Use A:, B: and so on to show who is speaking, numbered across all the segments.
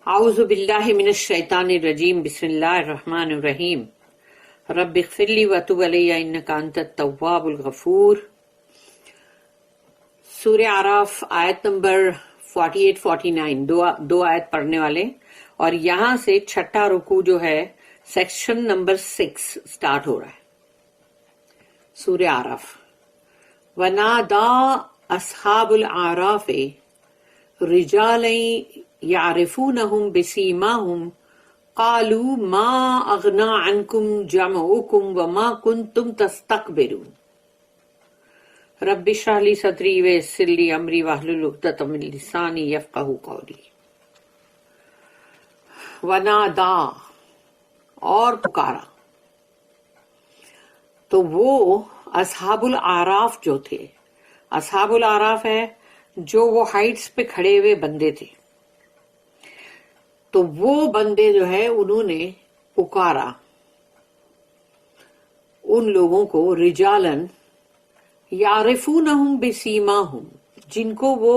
A: اعوذ باللہ من الشیطان الرجیم بسم اللہ الرحمن الرحیم رب اغفر لی وتب علی انک انت التواب الغفور۔ سورہ اعراف آیت نمبر 48-49 دو آیت پڑھنے والے، اور یہاں سے چھٹا رکوع جو ہے سیکشن نمبر 6 سٹارٹ ہو رہا ہے۔ سورہ اعراف۔ ونادا اصحاب الاعراف رجالا یعرفونہم بسیماہم قالوا ما اغنی عنکم جمعکم وما کنتم تستکبرون رب اشرح لی صدری ویسر لی امری واحلل عقدۃ من لسانی یفقہوا قولی۔ ونادا، اور پکارا، تو وہ اصحاب الاعراف جو تھے، اصحاب الاعراف ہے جو وہ ہائٹس پہ کھڑے ہوئے بندے تھے، تو وہ بندے جو ہے انہوں نے پکارا ان لوگوں کو، رجالن یعرفونہم بسیماہم، جن کو وہ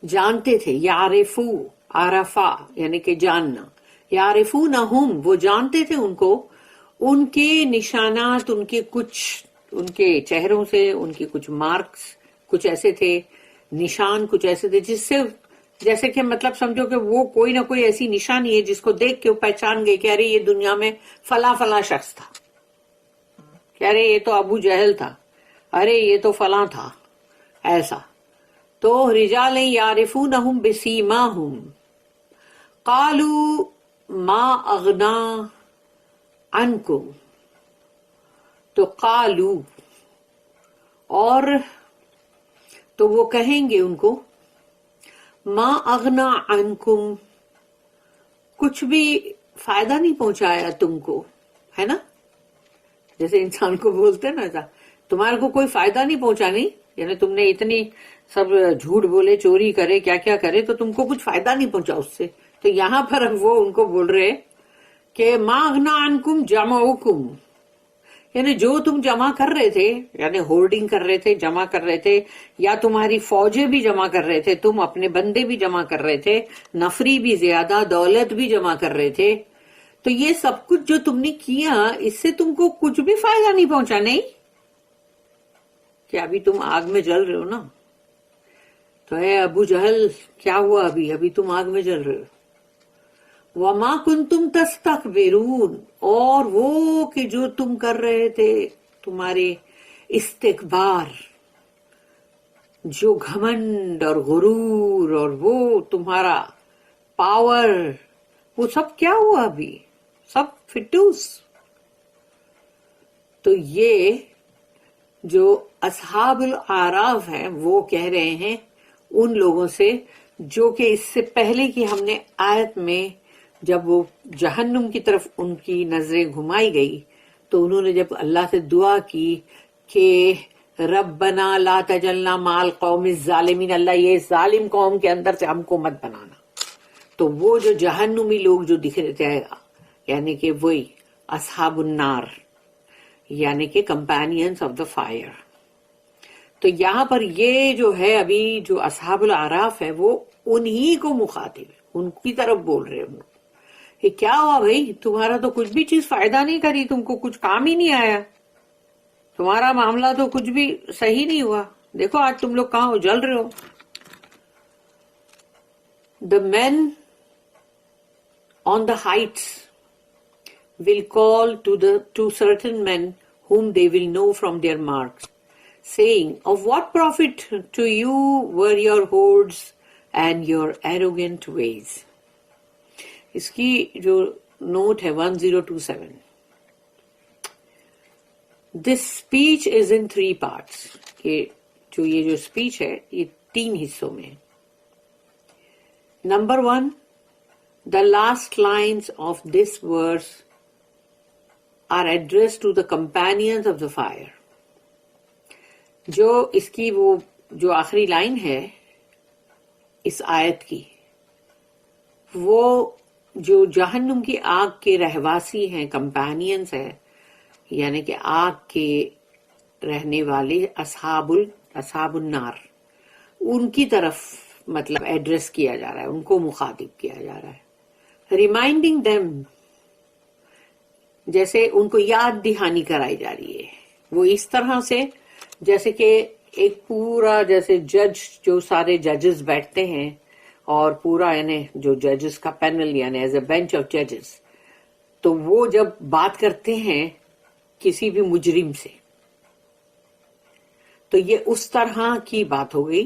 A: جانتے تھے، یعرفو عرفا یعنی کہ جاننا، یعرفونہم وہ جانتے تھے ان کو، ان کے نشانات، ان کے چہروں سے ان کی کچھ مارکس کچھ ایسے تھے، نشان کچھ ایسے تھے جس سے جیسے کہ مطلب سمجھو کہ وہ کوئی نہ کوئی ایسی نشانی ہے جس کو دیکھ کے وہ پہچان گئے کہ ارے یہ دنیا میں فلاں فلاں شخص تھا، کہ ارے یہ تو ابو جہل تھا، ارے یہ تو فلاں تھا، ایسا۔ تو رجال یعرفونہم بسیماہم قالوا ما اغنا عنکم، تو قالو، اور تو وہ کہیں گے ان کو، ما اغنا عنکم، کچھ بھی فائدہ نہیں پہنچایا تم کو، ہے نا، جیسے انسان کو بولتے نا، تمہارے کو کوئی فائدہ نہیں پہنچانی، یعنی تم نے اتنی سب جھوٹ بولے، چوری کرے، کیا کیا کرے، تو تم کو کچھ فائدہ نہیں پہنچا اس سے۔ تو یہاں پر وہ ان کو بول رہے کہ ما اغنا عنکم جمعکم، یعنی جو تم جمع کر رہے تھے، یعنی ہورڈنگ کر رہے تھے، جمع کر رہے تھے، یا تمہاری فوجیں بھی جمع کر رہے تھے، تم اپنے بندے بھی جمع کر رہے تھے، نفری بھی زیادہ، دولت بھی جمع کر رہے تھے، تو یہ سب کچھ جو تم نے کیا اس سے تم کو کچھ بھی فائدہ نہیں پہنچا، نہیں کہ ابھی تم آگ میں جل رہے ہو نا، تو اے ابو جہل کیا ہوا، ابھی تم آگ میں جل رہے ہو۔ وَمَا كُنْتُمْ تَسْتَكْبِرُونَ، اور وہ کہ جو تم کر رہے تھے، تمہارے استکبار، جو گھمنڈ اور غرور اور وہ تمہارا پاور، وہ سب کیا ہوا، ابھی سب فٹوس۔ تو یہ جو اصحاب الاعراف ہیں وہ کہہ رہے ہیں ان لوگوں سے جو کہ اس سے پہلے کی ہم نے آیت میں جب وہ جہنم کی طرف ان کی نظریں گھمائی گئی تو انہوں نے جب اللہ سے دعا کی کہ ربنا لا تجعلنا مع القوم الظالمین، اللہ یہ ظالم قوم کے اندر سے ہم کو مت بنانا، تو وہ جو جہنمی لوگ جو دکھ رہے تھے، یعنی کہ وہی اصحاب النار، یعنی کہ کمپینینز آف دا فائر۔ تو یہاں پر یہ جو ہے ابھی جو اصحاب الاعراف ہے وہ انہی کو مخاطب، ان کی طرف بول رہے ہیں کہ کیا ہوا بھائی، تمہارا تو کچھ بھی چیز فائدہ نہیں کری، تم کو کچھ کام ہی نہیں آیا، تمہارا معاملہ تو کچھ بھی صحیح نہیں ہوا، دیکھو آج تم لوگ کہاں ہو، جل رہے ہو۔ The men on the heights will call to certain men whom they will know from their marks, saying, of what profit to you were your hordes and your arrogant ways. اس کی جو نوٹ ہے 1027، دس speech is in 3 parts، کہ جو یہ جو speech ہے یہ 3 حصوں میں۔ Number 1، the last lines of this verse are addressed to the companions of the fire۔ جو اس کی وہ جو آخری لائن ہے اس آیت کی، وہ جو جہنم کی آگ کے رہواسی ہیں، کمپینینز ہیں، یعنی کہ آگ کے رہنے والے اصحاب النار، ان کی طرف مطلب ایڈریس کیا جا رہا ہے، ان کو مخاطب کیا جا رہا ہے. ریمائنڈنگ دیم، جیسے ان کو یاد دہانی کرائی جا رہی ہے. وہ اس طرح سے جیسے کہ ایک پورا جیسے جج، جو سارے ججز بیٹھتے ہیں اور پورا یعنی جو ججز کا پینل یعنی ایز اے بینچ آف ججز، تو وہ جب بات کرتے ہیں کسی بھی مجرم سے تو یہ اس طرح کی بات ہو گئی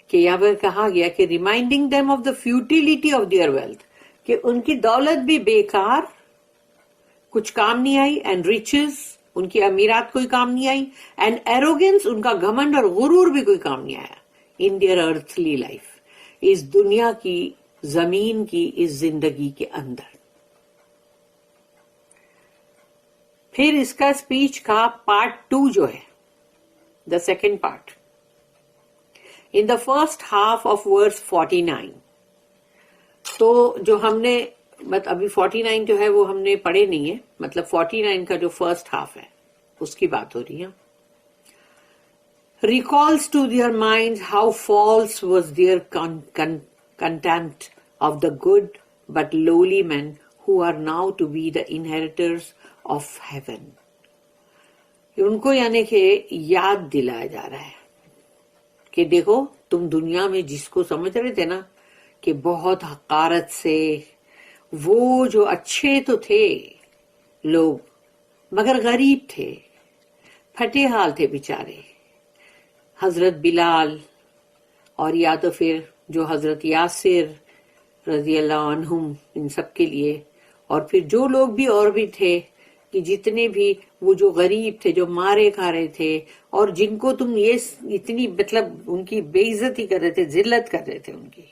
A: کہ یہاں پر کہا گیا کہ reminding them of the futility of their wealth, کہ ان کی دولت بھی بیکار، کچھ کام نہیں آئی، اینڈ ریچز، ان کی امیرات کوئی کام نہیں آئی، اینڈ ایروگینس، ان کا گھمنڈ اور غرور بھی کوئی کام نہیں آیا، ان دیئر ارتھلی لائف، اس دنیا کی، زمین کی اس زندگی کے اندر. پھر اس کا اسپیچ کا پارٹ 2 جو ہے، the second part, in the first half of verse 49. تو جو ہم نے ابھی 49 جو ہے وہ ہم نے پڑھے نہیں ہے، مطلب 49 کا جو فرسٹ ہاف ہے اس کی بات ہو رہی ہے. Recalls to their minds how false was their contempt of the good but lowly men who are now to be the inheritors of heaven. ان کو یعنی کہ یاد دلایا جا رہا ہے کہ دیکھو تم دنیا میں جس کو سمجھ رہے تھے نا کہ بہت حقارت سے، وہ جو اچھے تو تھے لوگ مگر غریب تھے، پھٹے حال تھے بیچارے، حضرت بلال اور یا تو پھر جو حضرت یاسر رضی اللہ عنہم، ان سب کے لیے، اور پھر جو لوگ بھی اور بھی تھے کہ جتنے بھی وہ جو غریب تھے، جو مارے کھا رہے تھے، اور جن کو تم یہ اتنی مطلب ان کی بے عزتی کر رہے تھے، ذلت کر رہے تھے، ان کی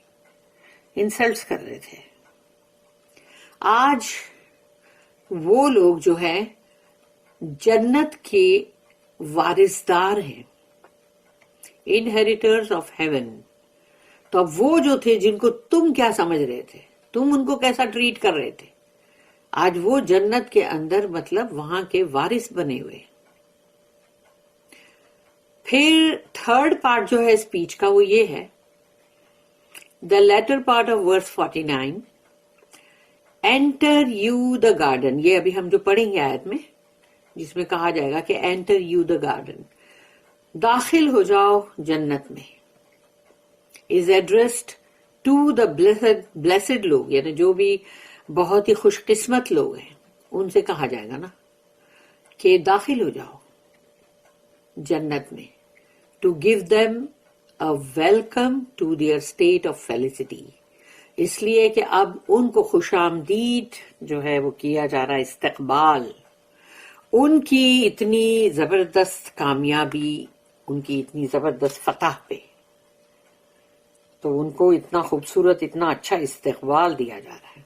A: انسلٹس کر رہے تھے. آج وہ لوگ جو ہے جنت کے وارثدار ہیں، انہیریٹرز آف ہیون. تو اب وہ جو تھے جن کو تم کیا سمجھ رہے تھے، تم ان کو کیسا ٹریٹ کر رہے تھے، آج وہ جنت کے اندر مطلب وہاں کے وارث بنے ہوئے. پھر تھرڈ پارٹ جو ہے اسپیچ کا وہ یہ ہے، the latter part of verse 49، enter you the garden. یہ ابھی ہم جو پڑھیں گے آیت میں، جس میں کہا جائے گا کہ اینٹر یو دا گارڈن، داخل ہو جاؤ جنت میں. از ایڈریسڈ ٹو دا بلیسڈ لوگ، یعنی جو بھی بہت ہی خوش قسمت لوگ ہیں ان سے کہا جائے گا نا کہ داخل ہو جاؤ جنت میں. To give them a welcome to their state of felicity, اس لیے کہ اب ان کو خوش آمدید جو ہے وہ کیا جا رہا ہے، استقبال ان کی اتنی زبردست کامیابی، ان کی اتنی زبردست فتح پہ، تو ان کو اتنا خوبصورت، اتنا اچھا استقبال دیا جا رہا ہے.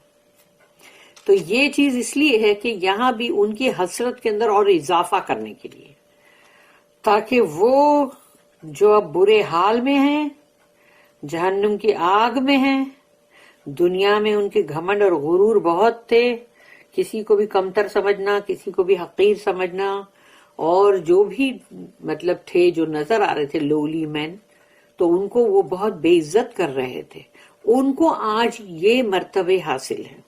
A: تو یہ چیز اس لیے ہے کہ یہاں بھی ان کی حسرت کے اندر اور اضافہ کرنے کے لیے، تاکہ وہ جو اب برے حال میں ہیں، جہنم کی آگ میں ہیں، دنیا میں ان کے گھمنڈ اور غرور بہت تھے، کسی کو بھی کمتر سمجھنا، کسی کو بھی حقیر سمجھنا، اور جو بھی مطلب تھے جو نظر آ رہے تھے لولی مین، تو ان کو وہ بہت بے عزت کر رہے تھے. ان کو آج یہ مرتبے حاصل ہیں،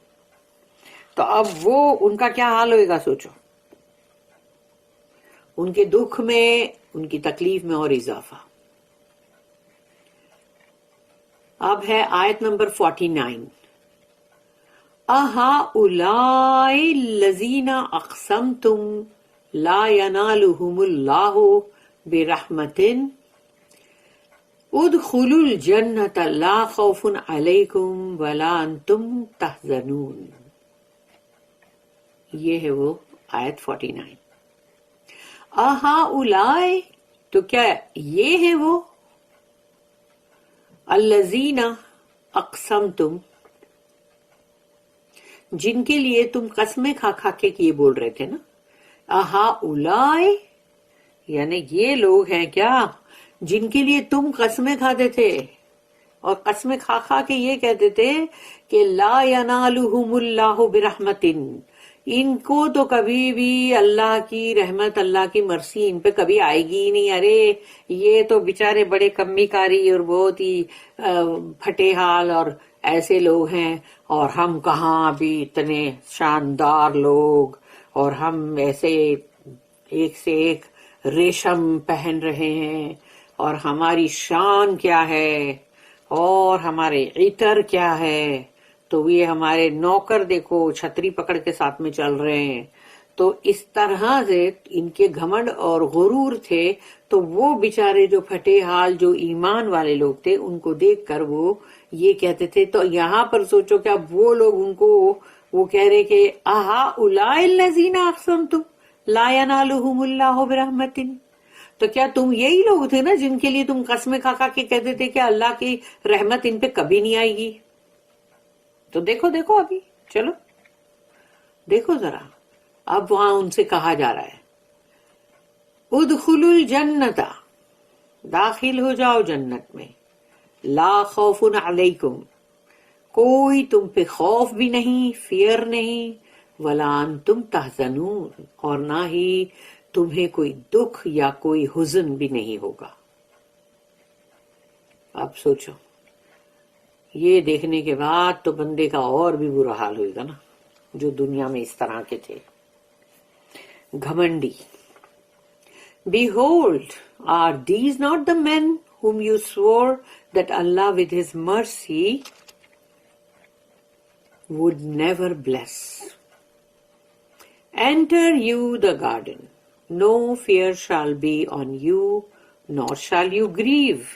A: تو اب وہ ان کا کیا حال ہوئے گا سوچو. ان کے دکھ میں، ان کی تکلیف میں اور اضافہ. اب ہے آیت نمبر 49، اَهَٰؤُلَاءِ الَّذِينَ أَقْسَمْتُمْ لَا يَنَالُهُمُ اللَّهُ بِرَحْمَةٍ ادْخُلُوا الْجَنَّةَ لَا خَوْفٌ عَلَيْكُمْ وَلَا أَنْتُمْ تَحْزَنُونَ. یہ ہے وہ آیت 49. اَهَٰؤُلَاءِ، تو کیا یہ ہے وہ، الَّذِينَ أَقْسَمْتُمْ، جن کے لیے تم قسمیں کھا کھا کے یہ بول رہے تھے نا. اَهَٰؤُلَاءِ یعنی یہ لوگ ہیں کیا جن کے لیے تم قسمیں کھاتے تھے، اور قسمیں کھا کھا کے یہ کہتے تھے کہ لا ینالہم اللہ برحمت، ان کو تو کبھی بھی اللہ کی رحمت اللہ کی مرسی ان پہ کبھی آئے گی ہی نہیں. ارے یہ تو بیچارے بڑے کمی کاری اور بہت ہی پھٹے حال اور ایسے لوگ ہیں, اور ہم کہاں ابھی اتنے شاندار لوگ, اور ہم ایسے ایک سے ایک ریشم پہن رہے ہیں, اور ہماری شان کیا ہے, اور ہمارے عطر کیا ہے. تو یہ ہمارے نوکر دیکھو چھتری پکڑ کے ساتھ میں چل رہے ہیں. تو اس طرح سے ان کے گھمنڈ اور غرور تھے. تو وہ بیچارے جو پھٹے حال جو ایمان والے لوگ تھے ان کو دیکھ کر وہ یہ کہتے تھے. تو یہاں پر سوچو کہ اب وہ لوگ ان کو وہ کہہ رہے کہ آہا اولئک الذین اقسمتم لا ینالہم اللہ برحمت. تو کیا تم یہی لوگ تھے نا جن کے لیے تم قسمیں کھا کھا کے کہتے تھے کہ اللہ کی رحمت ان پہ کبھی نہیں آئے گی؟ تو دیکھو ابھی چلو دیکھو ذرا, اب وہاں ان سے کہا جا رہا ہے ادخلوا الجنت, داخل ہو جاؤ جنت میں, لا خوف علیکم, کوئی تم پہ خوف بھی نہیں, فیئر نہیں, ولا انتم تحزنون, اور نہ ہی تمہیں کوئی دکھ یا کوئی حزن بھی نہیں ہوگا. اب سوچو یہ دیکھنے کے بعد تو بندے کا اور بھی برا حال ہوئے گا نا, جو دنیا میں اس طرح کے تھے گھمنڈی. Behold, are these not the men whom you swore that Allah with His mercy would never bless? Enter you the garden. No fear shall be on you, nor shall you grieve.